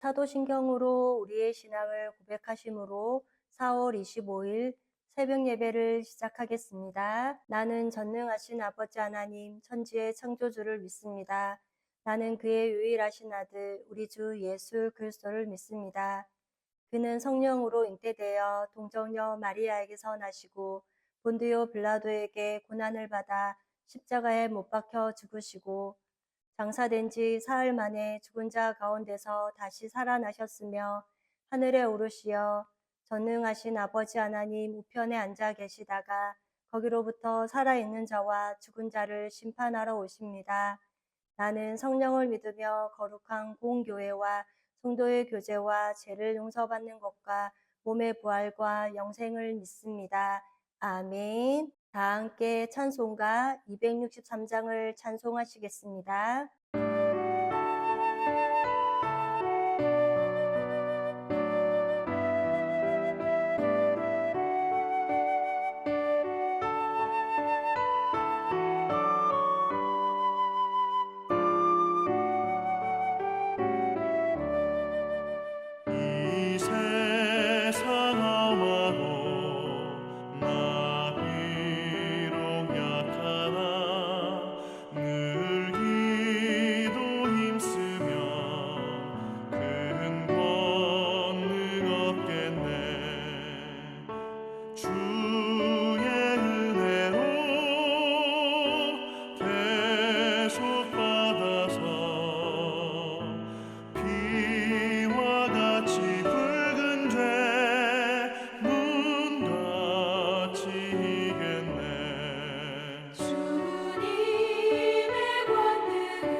사도신경으로 우리의 신앙을 고백하심으로 4월 25일 새벽 예배를 시작하겠습니다. 나는 전능하신 아버지 하나님, 천지의 창조주를 믿습니다. 나는 그의 유일하신 아들, 우리 주 예수 그리스도를 믿습니다. 그는 성령으로 잉태되어 동정녀 마리아에게서 나시고 본디오 빌라도에게 고난을 받아 십자가에 못 박혀 죽으시고 장사된 지 사흘 만에 죽은 자 가운데서 다시 살아나셨으며 하늘에 오르시어 전능하신 아버지 하나님 우편에 앉아 계시다가 거기로부터 살아있는 자와 죽은 자를 심판하러 오십니다. 나는 성령을 믿으며 거룩한 공교회와 성도의 교제와 죄를 용서받는 것과 몸의 부활과 영생을 믿습니다. 아멘. 다 함께 찬송가 263장을 찬송하시겠습니다. 이 세상 아마도 나 비록 약하나 늘 기도 힘쓰면 큰 권능 얻겠네. 주의 은혜로 계속 받아서 피와 같이 붉은 죄 눈같이 이겠네. 주님의 권능은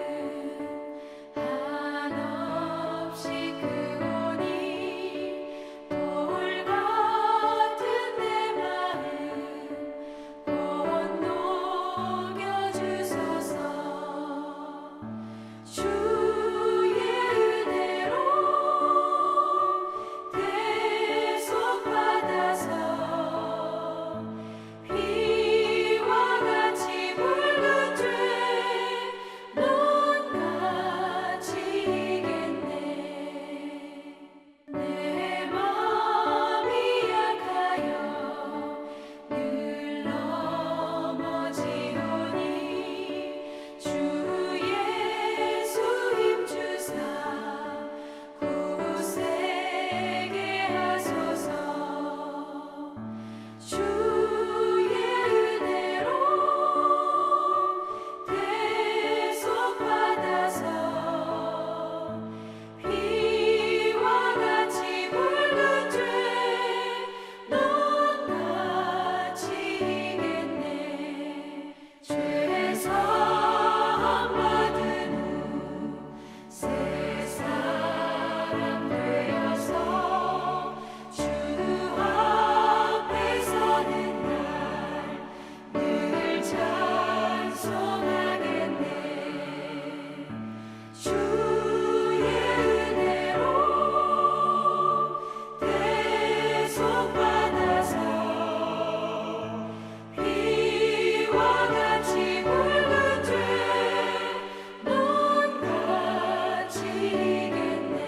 한없이 크오니 돌 같은 내 마음 곧 녹여주소서. 주의 은혜로 대속받아서 피와 같이 붉은 죄 눈같이 이겠네. 내 맘이 약하여 늘 넘어지오니 주 예수 힘주사 굳세게 하소서. 주의 은혜로 대속받아서 피와 같이 붉은 죄 눈같이 이겠네. 죄 사함 받은 후 새 사람 되어서 주 앞에 서는 날 늘 찬송하겠네. 주의 은혜로 대속받아서 피와 같이 붉은 죄 눈같이 이겠네.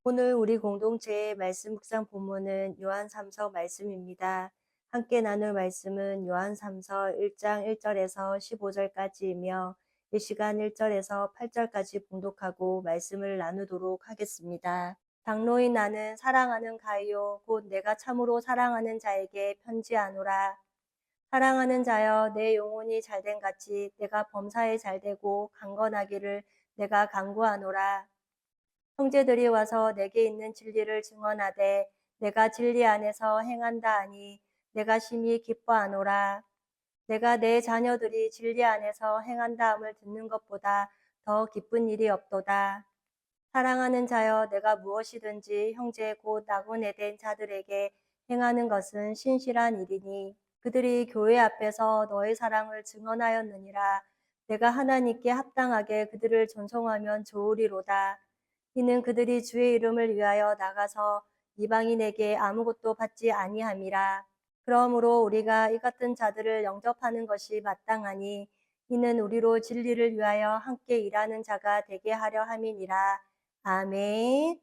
오늘 우리 공동체의 말씀 묵상 본문은 요한 3서 말씀입니다. 함께 나눌 말씀은 요한 3서 1장 1절에서 15절까지이며 이 시간 1절에서 8절까지 봉독하고 말씀을 나누도록 하겠습니다. 장로인 나는 사랑하는 가이오 곧 내가 참으로 사랑하는 자에게 편지하노라. 사랑하는 자여 내 영혼이 잘된 같이 내가 범사에 잘되고 강건하기를 내가 간구하노라. 형제들이 와서 내게 있는 진리를 증언하되 내가 진리 안에서 행한다 하니 내가 심히 기뻐하노라. 내가 내 자녀들이 진리 안에서 행한다함을 듣는 것보다 더 기쁜 일이 없도다. 사랑하는 자여 내가 무엇이든지 형제 곧 나그네 된 자들에게 행하는 것은 신실한 일이니 그들이 교회 앞에서 너의 사랑을 증언하였느니라. 내가 하나님께 합당하게 그들을 존송하면 좋으리로다. 이는 그들이 주의 이름을 위하여 나가서 이방인에게 아무것도 받지 아니함이라. 그러므로 우리가 이 같은 자들을 영접하는 것이 마땅하니 이는 우리로 진리를 위하여 함께 일하는 자가 되게 하려 함이니라. 아멘.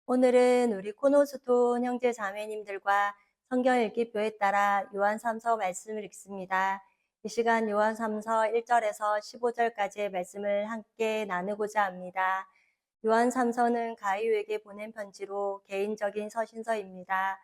오늘은 우리 코노스톤 형제 자매님들과 성경 읽기 표에 따라 요한 3서 말씀을 읽습니다. 이 시간 요한 3서 1절에서 15절까지의 말씀을 함께 나누고자 합니다. 요한 3서는 가이오에게 보낸 편지로 개인적인 서신서입니다.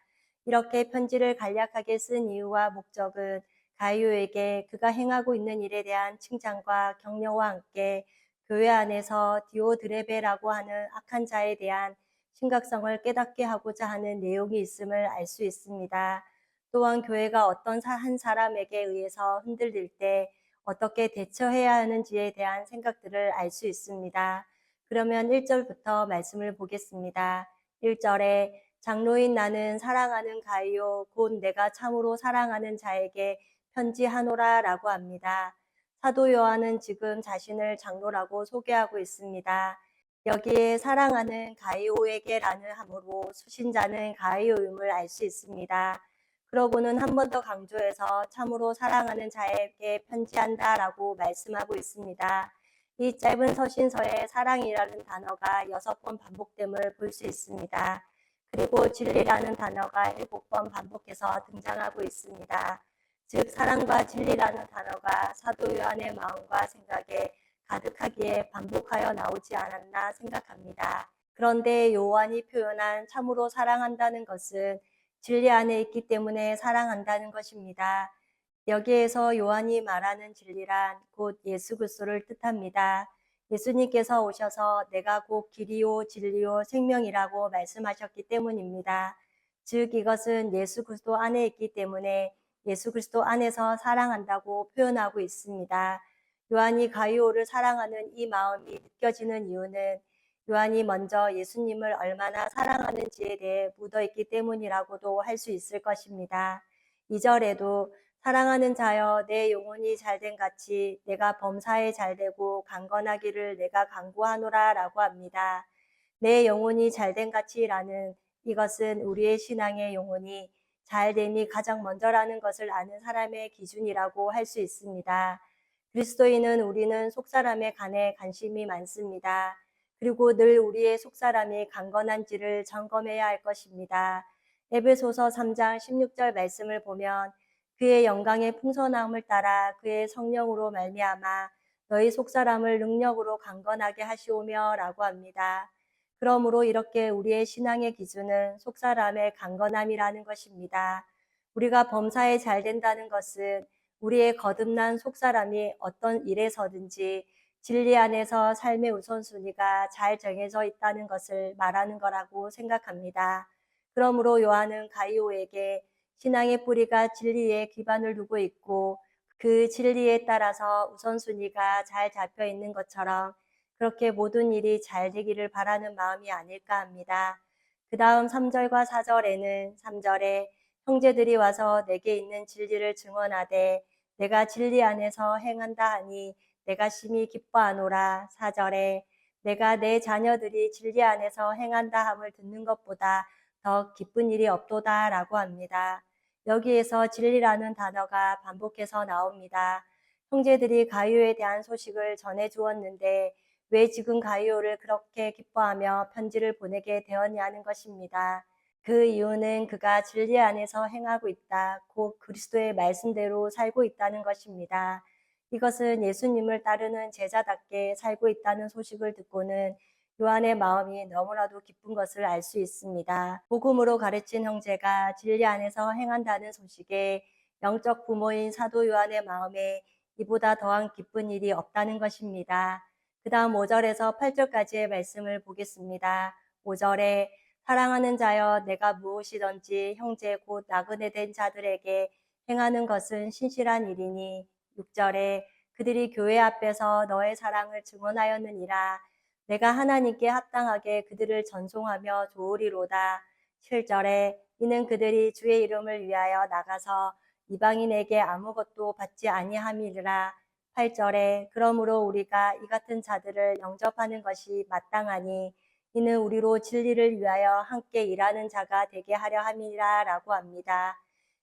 이렇게 편지를 간략하게 쓴 이유와 목적은 가이오에게 그가 행하고 있는 일에 대한 칭찬과 격려와 함께 교회 안에서 디오드레베라고 하는 악한 자에 대한 심각성을 깨닫게 하고자 하는 내용이 있음을 알 수 있습니다. 또한 교회가 어떤 한 사람에게 의해서 흔들릴 때 어떻게 대처해야 하는지에 대한 생각들을 알 수 있습니다. 그러면 1절부터 말씀을 보겠습니다. 1절에 장로인 나는 사랑하는 가이오 곧 내가 참으로 사랑하는 자에게 편지하노라 라고 합니다. 사도 요한은 지금 자신을 장로라고 소개하고 있습니다. 여기에 사랑하는 가이오에게라는 함으로 수신자는 가이오임을 알 수 있습니다. 그러고는 한 번 더 강조해서 참으로 사랑하는 자에게 편지한다 라고 말씀하고 있습니다. 이 짧은 서신서에 사랑이라는 단어가 6번 반복됨을 볼 수 있습니다. 그리고 진리라는 단어가 7번 반복해서 등장하고 있습니다. 즉 사랑과 진리라는 단어가 사도 요한의 마음과 생각에 가득하기에 반복하여 나오지 않았나 생각합니다. 그런데 요한이 표현한 참으로 사랑한다는 것은 진리 안에 있기 때문에 사랑한다는 것입니다. 여기에서 요한이 말하는 진리란 곧 예수 그리스도를 뜻합니다. 예수님께서 오셔서 내가 곧 길이요 진리요 생명이라고 말씀하셨기 때문입니다. 즉 이것은 예수 그리스도 안에 있기 때문에 예수 그리스도 안에서 사랑한다고 표현하고 있습니다. 요한이 가이오를 사랑하는 이 마음이 느껴지는 이유는 요한이 먼저 예수님을 얼마나 사랑하는지에 대해 묻어있기 때문이라고도 할 수 있을 것입니다. 2절에도 사랑하는 자여 내 영혼이 잘된 같이 내가 범사에 잘되고 강건하기를 내가 간구하노라 라고 합니다. 내 영혼이 잘된 같이라는 이것은 우리의 신앙의 영혼이 잘됨이 가장 먼저라는 것을 아는 사람의 기준이라고 할 수 있습니다. 그리스도인은 우리는 속사람의 간에 관심이 많습니다. 그리고 늘 우리의 속사람이 강건한지를 점검해야 할 것입니다. 에베소서 3장 16절 말씀을 보면 그의 영광의 풍성함을 따라 그의 성령으로 말미암아 너희 속사람을 능력으로 강건하게 하시오며 라고 합니다. 그러므로 이렇게 우리의 신앙의 기준은 속사람의 강건함이라는 것입니다. 우리가 범사에 잘 된다는 것은 우리의 거듭난 속사람이 어떤 일에서든지 진리 안에서 삶의 우선순위가 잘 정해져 있다는 것을 말하는 거라고 생각합니다. 그러므로 요한은 가이오에게 신앙의 뿌리가 진리에 기반을 두고 있고 그 진리에 따라서 우선순위가 잘 잡혀 있는 것처럼 그렇게 모든 일이 잘 되기를 바라는 마음이 아닐까 합니다. 그 다음 3절과 4절에는 3절에 형제들이 와서 내게 있는 진리를 증언하되 내가 진리 안에서 행한다 하니 내가 심히 기뻐하노라. 4절에 내가 내 자녀들이 진리 안에서 행한다 함을 듣는 것보다 더 기쁜 일이 없도다 라고 합니다. 여기에서 진리라는 단어가 반복해서 나옵니다. 형제들이 가이오에 대한 소식을 전해 주었는데 왜 지금 가이오를 그렇게 기뻐하며 편지를 보내게 되었냐는 것입니다. 그 이유는 그가 진리 안에서 행하고 있다, 곧 그리스도의 말씀대로 살고 있다는 것입니다. 이것은 예수님을 따르는 제자답게 살고 있다는 소식을 듣고는 요한의 마음이 너무나도 기쁜 것을 알 수 있습니다. 복음으로 가르친 형제가 진리 안에서 행한다는 소식에 영적 부모인 사도 요한의 마음에 이보다 더한 기쁜 일이 없다는 것입니다. 그 다음 5절에서 8절까지의 말씀을 보겠습니다. 5절에 사랑하는 자여 내가 무엇이든지 형제 곧 나그네 된 자들에게 행하는 것은 신실한 일이니 6절에 그들이 교회 앞에서 너의 사랑을 증언하였느니라. 내가 하나님께 합당하게 그들을 전송하며 좋으리로다. 7절에 이는 그들이 주의 이름을 위하여 나가서 이방인에게 아무것도 받지 아니함이라. 8절에 그러므로 우리가 이 같은 자들을 영접하는 것이 마땅하니 이는 우리로 진리를 위하여 함께 일하는 자가 되게 하려 함이라 라고 합니다.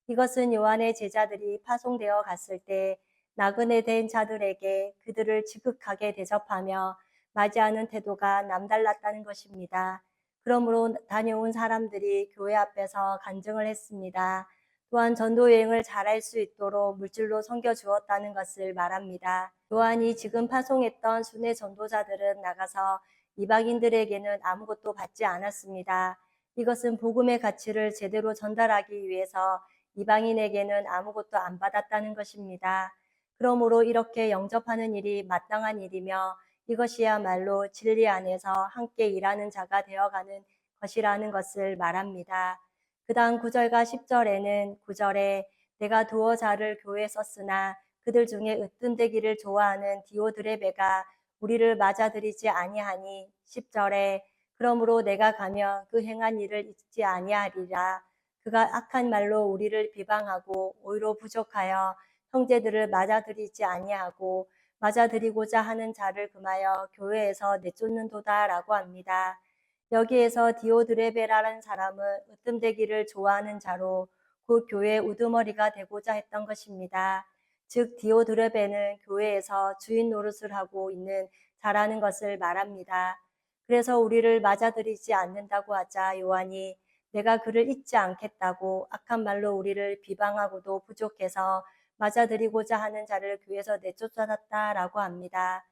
이것은 요한의 제자들이 파송되어 갔을 때 나그네 된 자들에게 그들을 지극하게 대접하며 맞이하는 태도가 남달랐다는 것입니다. 그러므로 다녀온 사람들이 교회 앞에서 간증을 했습니다. 또한 전도 여행을 잘할 수 있도록 물질로 섬겨주었다는 것을 말합니다. 요한이 지금 파송했던 순회 전도자들은 나가서 이방인들에게는 아무것도 받지 않았습니다. 이것은 복음의 가치를 제대로 전달하기 위해서 이방인에게는 아무것도 안 받았다는 것입니다. 그러므로 이렇게 영접하는 일이 마땅한 일이며 이것이야말로 진리 안에서 함께 일하는 자가 되어가는 것이라는 것을 말합니다. 그 다음 9절과 10절에는 9절에 내가 두어 자를 교회에 썼으나 그들 중에 으뜸되기를 좋아하는 디오드레베가 우리를 맞아들이지 아니하니 10절에 그러므로 내가 가면 그 행한 일을 잊지 아니하리라. 그가 악한 말로 우리를 비방하고 오히려 부족하여 형제들을 맞아들이지 아니하고 맞아들이고자 하는 자를 금하여 교회에서 내쫓는도다라고 합니다. 여기에서 디오드레베라는 사람은 으뜸되기를 좋아하는 자로 그 교회의 우두머리가 되고자 했던 것입니다. 즉 디오드레베는 교회에서 주인 노릇을 하고 있는 자라는 것을 말합니다. 그래서 우리를 맞아들이지 않는다고 하자 요한이 내가 그를 잊지 않겠다고 악한 말로 우리를 비방하고도 부족해서 맞아들이고자 하는 자를 교회에서 내쫓아놨다라고 합니다.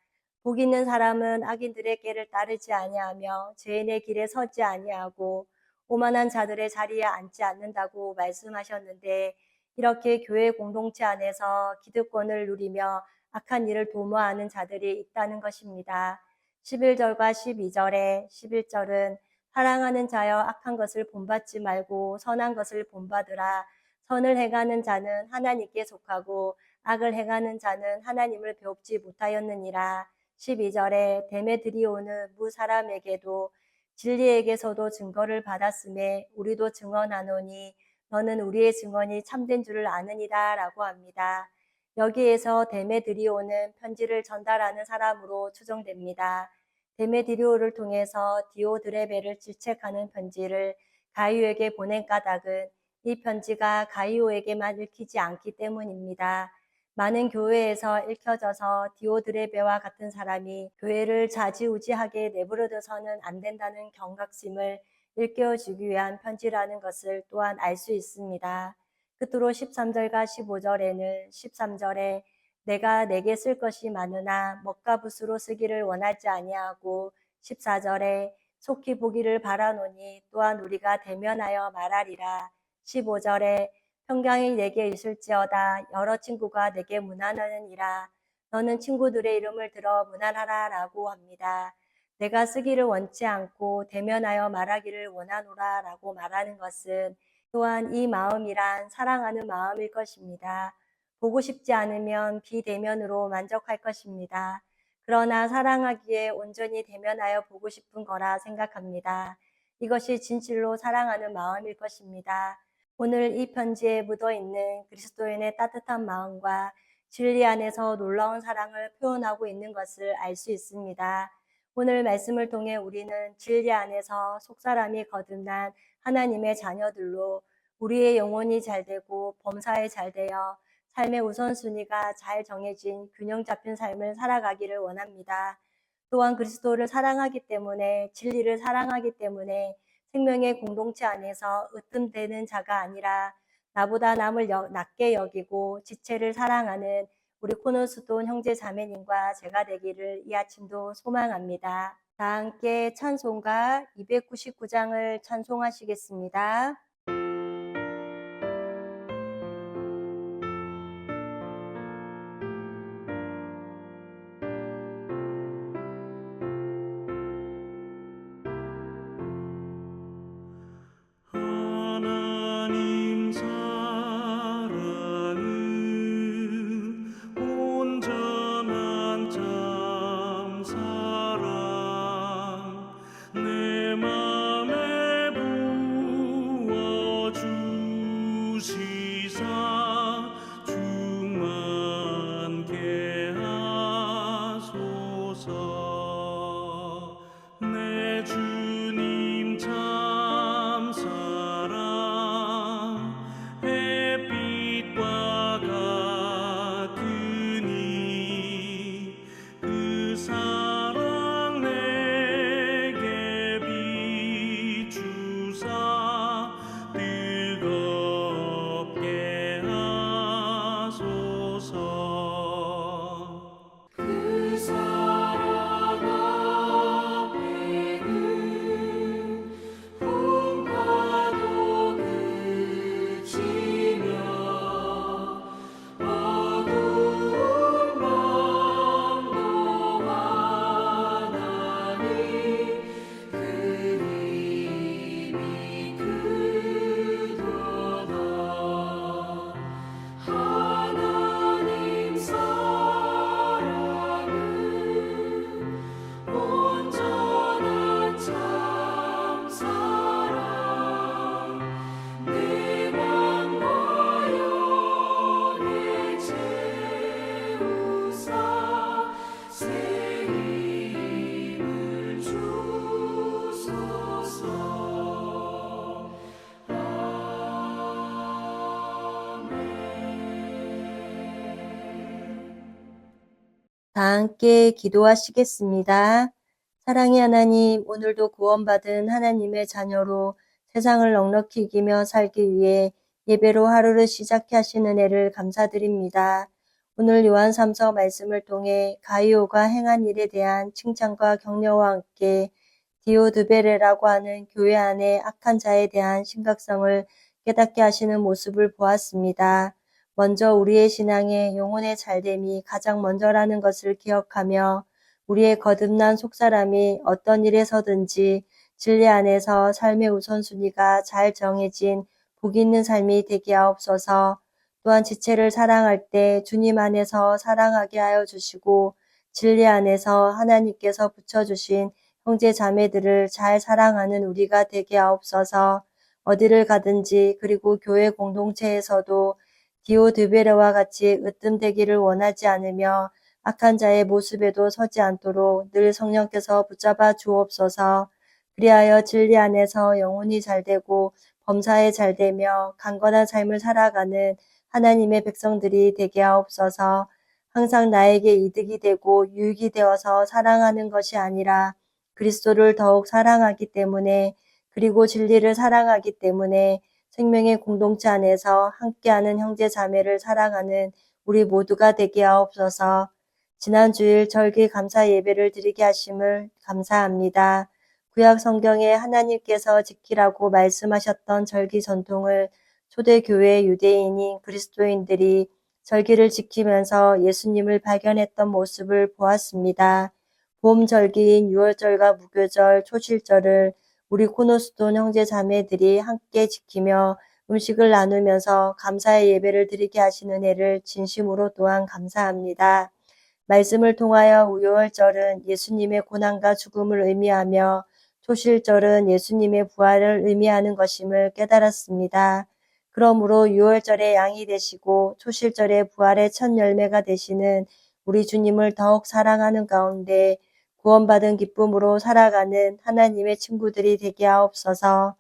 복 있는 사람은 악인들의 길을 따르지 아니하며 죄인의 길에 서지 아니하고 오만한 자들의 자리에 앉지 않는다고 말씀하셨는데 이렇게 교회 공동체 안에서 기득권을 누리며 악한 일을 도모하는 자들이 있다는 것입니다. 11절과 12절에 11절은 사랑하는 자여 악한 것을 본받지 말고 선한 것을 본받으라. 선을 행하는 자는 하나님께 속하고 악을 행하는 자는 하나님을 배웁지 못하였느니라. 12절에 데메드리오는 무 사람에게도 진리에게서도 증거를 받았음에 우리도 증언하노니 너는 우리의 증언이 참된 줄을 아느니라 라고 합니다. 여기에서 데메드리오는 편지를 전달하는 사람으로 추정됩니다. 데메드리오를 통해서 디오드레베를 질책하는 편지를 가이오에게 보낸 까닭은 이 편지가 가이오에게만 읽히지 않기 때문입니다. 많은 교회에서 읽혀져서 디오드레베와 같은 사람이 교회를 좌지우지하게 내버려둬서는 안 된다는 경각심을 일깨워주기 위한 편지라는 것을 또한 알 수 있습니다. 끝으로 13절과 15절에는 13절에 내가 내게 쓸 것이 많으나 먹과 붓으로 쓰기를 원하지 아니하고 14절에 속히 보기를 바라노니 또한 우리가 대면하여 말하리라. 15절에 평강이 내게 있을지어다 여러 친구가 내게 문안하느니라. 너는 친구들의 이름을 들어 문안하라 라고 합니다. 내가 쓰기를 원치 않고 대면하여 말하기를 원하노라 라고 말하는 것은 또한 이 마음이란 사랑하는 마음일 것입니다. 보고 싶지 않으면 비대면으로 만족할 것입니다. 그러나 사랑하기에 온전히 대면하여 보고 싶은 거라 생각합니다. 이것이 진실로 사랑하는 마음일 것입니다. 오늘 이 편지에 묻어있는 그리스도인의 따뜻한 마음과 진리 안에서 놀라운 사랑을 표현하고 있는 것을 알 수 있습니다. 오늘 말씀을 통해 우리는 진리 안에서 속사람이 거듭난 하나님의 자녀들로 우리의 영혼이 잘되고 범사에 잘되어 삶의 우선순위가 잘 정해진 균형 잡힌 삶을 살아가기를 원합니다. 또한 그리스도를 사랑하기 때문에 진리를 사랑하기 때문에 생명의 공동체 안에서 으뜸되는 자가 아니라 나보다 남을 낮게 여기고 지체를 사랑하는 우리 코너스돈 형제 자매님과 제가 되기를 이 아침도 소망합니다. 다 함께 찬송가 299장을 찬송하시겠습니다. 하나님 사랑은 온전한 참 사랑 내 맘에 부어 다 함께 기도하시겠습니다. 사랑의 하나님, 오늘도 구원받은 하나님의 자녀로 세상을 넉넉히 이기며 살기 위해 예배로 하루를 시작해 하신 은혜를 감사드립니다. 오늘 요한 3서 말씀을 통해 가이오가 행한 일에 대한 칭찬과 격려와 함께 디오드베레라고 하는 교회 안의 악한 자에 대한 심각성을 깨닫게 하시는 모습을 보았습니다. 먼저 우리의 신앙의 영혼의 잘됨이 가장 먼저라는 것을 기억하며 우리의 거듭난 속사람이 어떤 일에서든지 진리 안에서 삶의 우선순위가 잘 정해진 복 있는 삶이 되게 하옵소서. 또한 지체를 사랑할 때 주님 안에서 사랑하게 하여 주시고 진리 안에서 하나님께서 붙여주신 형제 자매들을 잘 사랑하는 우리가 되게 하옵소서. 어디를 가든지 그리고 교회 공동체에서도 디오드베레와 같이 으뜸되기를 원하지 않으며 악한 자의 모습에도 서지 않도록 늘 성령께서 붙잡아 주옵소서. 그리하여 진리 안에서 영혼이 잘되고 범사에 잘되며 강건한 삶을 살아가는 하나님의 백성들이 되게 하옵소서. 항상 나에게 이득이 되고 유익이 되어서 사랑하는 것이 아니라 그리스도를 더욱 사랑하기 때문에 그리고 진리를 사랑하기 때문에 생명의 공동체 안에서 함께하는 형제 자매를 사랑하는 우리 모두가 되게 하옵소서. 지난 주일 절기 감사 예배를 드리게 하심을 감사합니다. 구약 성경에 하나님께서 지키라고 말씀하셨던 절기 전통을 초대교회 유대인인 그리스도인들이 절기를 지키면서 예수님을 발견했던 모습을 보았습니다. 봄 절기인 6월절과 무교절, 초실절을 우리 코노스돈 형제 자매들이 함께 지키며 음식을 나누면서 감사의 예배를 드리게 하시는 은혜를 진심으로 또한 감사합니다. 말씀을 통하여 6월절은 예수님의 고난과 죽음을 의미하며 초실절은 예수님의 부활을 의미하는 것임을 깨달았습니다. 그러므로 6월절의 양이 되시고 초실절의 부활의 첫 열매가 되시는 우리 주님을 더욱 사랑하는 가운데 구원받은 기쁨으로 살아가는 하나님의 친구들이 되게 하옵소서.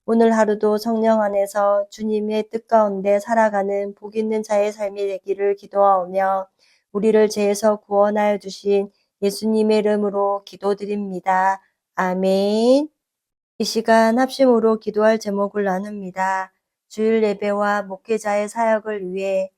오늘 하루도 성령 안에서 주님의 뜻 가운데 살아가는 복 있는 자의 삶이 되기를 기도하오며 우리를 죄에서 구원하여 주신 예수님의 이름으로 기도드립니다. 아멘. 이 시간 합심으로 기도할 제목을 나눕니다. 주일 예배와 목회자의 사역을 위해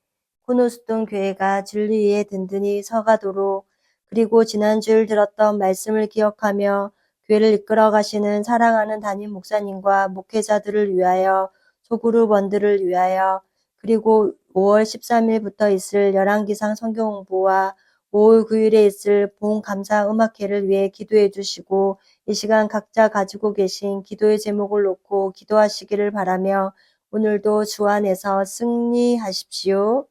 코노스돈 교회가 진리 위에 든든히 서가도록 그리고 지난 주일 들었던 말씀을 기억하며 교회를 이끌어 가시는 사랑하는 담임 목사님과 목회자들을 위하여 소그룹원들을 위하여 그리고 5월 13일부터 있을 열왕기상 성경 공부와 5월 9일에 있을 봄 감사 음악회를 위해 기도해 주시고 이 시간 각자 가지고 계신 기도의 제목을 놓고 기도하시기를 바라며 오늘도 주 안에서 승리하십시오.